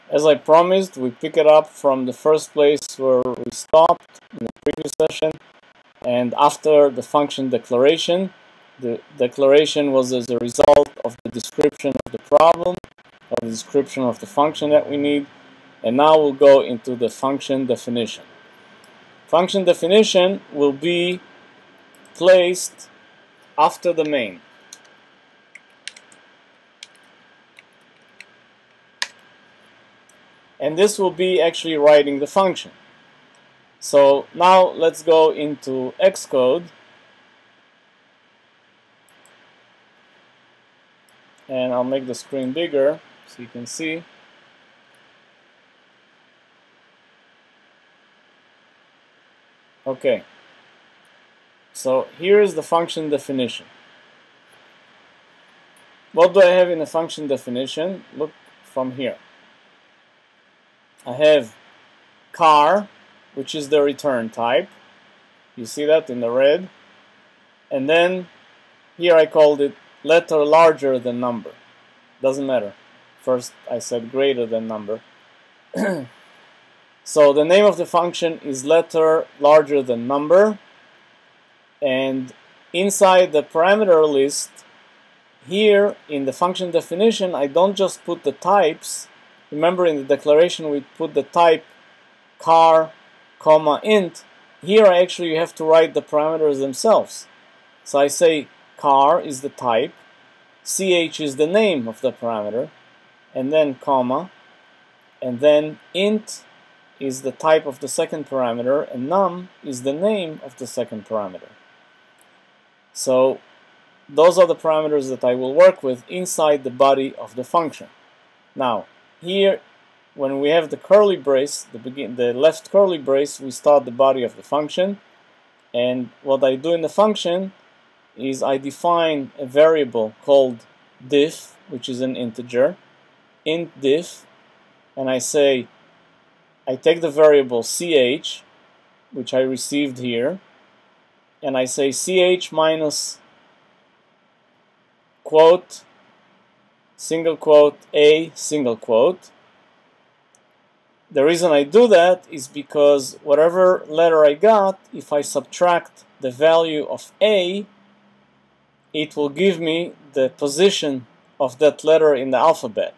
As I promised, we pick it up from the first place where we stopped in the previous session, and after the function declaration. The declaration was as a result of the description of the problem, of the description of the function that we need, and now we'll go into the function definition. Function definition will be placed after the main. And this will be actually writing the function. So now let's go into Xcode. And I'll make the screen bigger so you can see. Okay. So here is the function definition. What do I have in the function definition? Look from here. I have car, which is the return type. You see that in the red. And then here I called it letter larger than number. Doesn't matter. First I said greater than number. So the name of the function is letter larger than number. And inside the parameter list, here in the function definition, I don't just put the types. Remember in the declaration we put the type car, comma, int. Here I actually have to write the parameters themselves. So I say car is the type, ch is the name of the parameter, and then comma, and then int is the type of the second parameter, and num is the name of the second parameter. So those are the parameters that I will work with inside the body of the function. Now here, when we have the curly brace, the left curly brace, we start the body of the function, and what I do in the function is I define a variable called diff, which is an integer, int diff, and I say I take the variable ch, which I received here, and I say ch minus quote, single quote, a single quote. The reason I do that is because whatever letter I got, if I subtract the value of a, it will give me the position of that letter in the alphabet.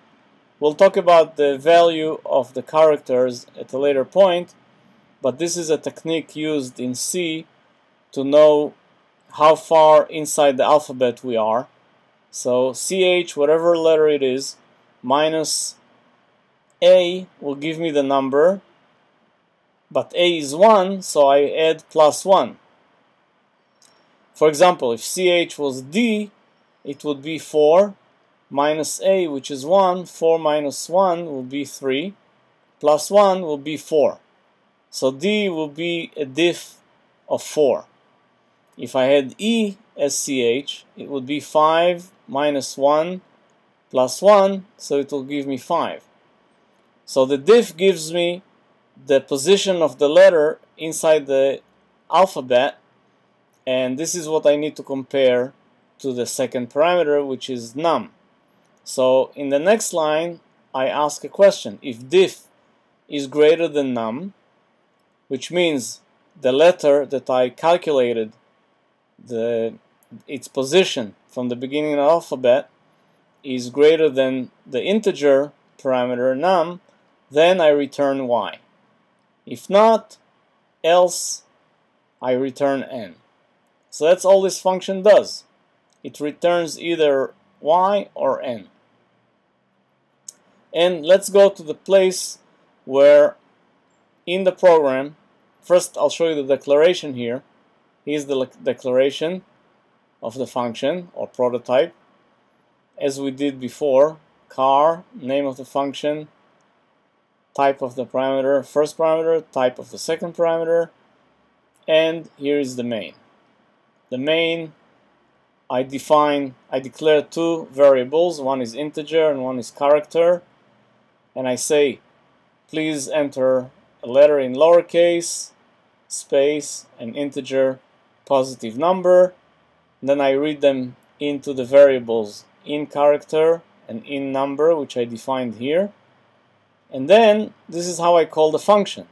We'll talk about the value of the characters at a later point, but this is a technique used in C to know how far inside the alphabet we are. So ch, whatever letter it is, minus a will give me the number, but a is 1, so I add plus 1. For example, if ch was d, it would be 4 minus a, which is 1. 4 minus 1 will be 3, plus 1 will be 4. So d will be a diff of 4. If I had e as ch, it would be 5 minus 1 plus 1, so it will give me 5. So the diff gives me the position of the letter inside the alphabet, and this is what I need to compare to the second parameter, which is num. So in the next line I ask a question. If diff is greater than num, which means the letter that I calculated its position from the beginning of the alphabet is greater than the integer parameter num, then I return y. If not, else I return n. So that's all this function does. It returns either y or n. And let's go to the place where in the program, first I'll show you the declaration here. Here's the declaration of the function or prototype. As we did before, car, name of the function, type of the parameter, first parameter, type of the second parameter, and here is the main. The main, I declare two variables, one is integer and one is character, and I say please enter a letter in lowercase, space, an integer, positive number, and then I read them into the variables in character and in number, which I defined here. And then this is how I call the function.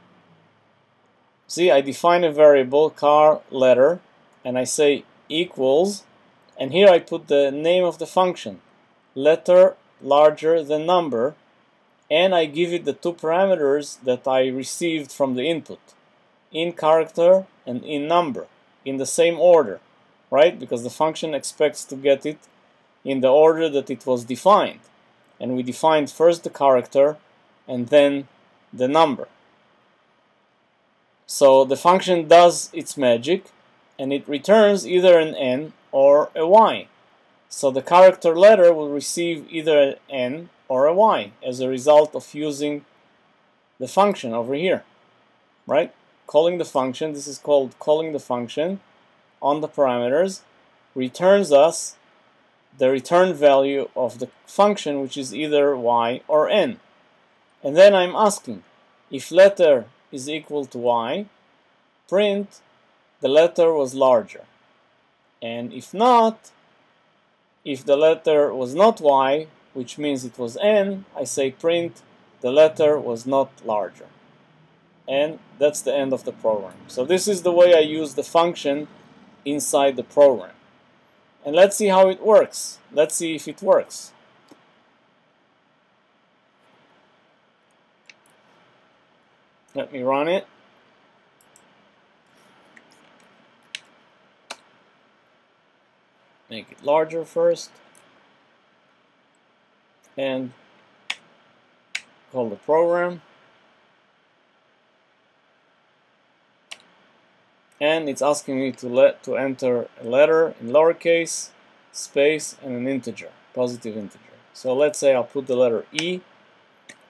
See, I define a variable car letter and I say equals, and here I put the name of the function, letter larger than number, and I give it the two parameters that I received from the input, in character and in number, in the same order, right? Because the function expects to get it in the order that it was defined. And we defined first the character and then the number. So the function does its magic and it returns either an N or a Y. So the character letter will receive either an N or a Y as a result of using the function over here, right? Calling the function, this is called calling the function on the parameters, returns us the return value of the function, which is either Y or N. And then I'm asking, if letter is equal to Y, print the letter was larger. And if not, if the letter was not Y, which means it was N, I say print the letter was not larger. And that's the end of the program. So this is the way I use the function inside the program. And let's see how it works. Let's see if it works. Let me run it. Make it larger first. And call the program. And it's asking me to enter a letter in lowercase, space, and an integer, positive integer. So let's say I'll put the letter E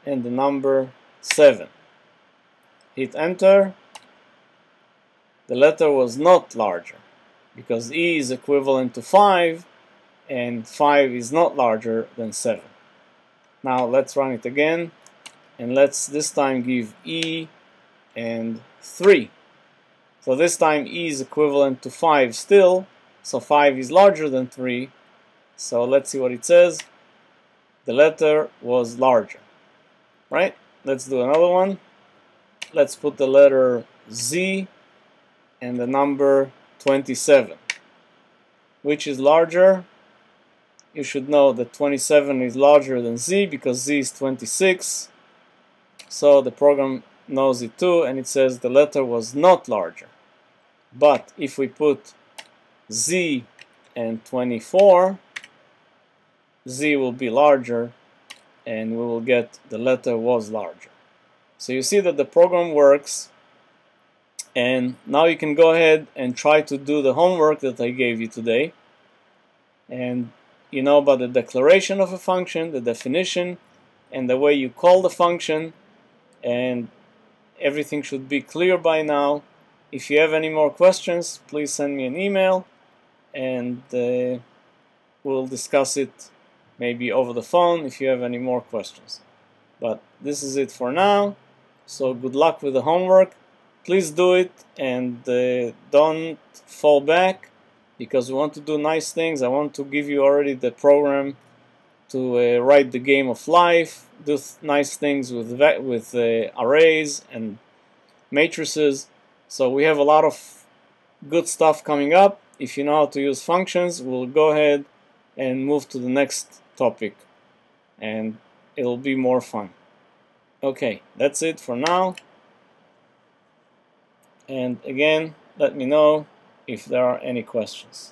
and the number 7. Hit enter. The letter was not larger because E is equivalent to 5 and 5 is not larger than 7. Now let's run it again and let's this time give E and 3. So this time E is equivalent to 5 still, so 5 is larger than 3. So let's see what it says. The letter was larger, right? Let's do another one. Let's put the letter Z and the number 27. Which is larger? You should know that 27 is larger than Z because Z is 26. So the program knows it too, and it says the letter was not larger. But if we put Z and 24, Z will be larger and we will get the letter was larger. So you see that the program works, and now you can go ahead and try to do the homework that I gave you today. And you know about the declaration of a function, the definition, and the way you call the function, and everything should be clear by now. If you have any more questions, please send me an email and we'll discuss it maybe over the phone if you have any more questions. But this is it for now, so good luck with the homework. Please do it and don't fall back, because we want to do nice things. I want to give you already the program to write the game of life, do nice things with arrays and matrices. So we have a lot of good stuff coming up. If you know how to use functions, we'll go ahead and move to the next topic and it'll be more fun. Okay, that's it for now. And again, let me know if there are any questions.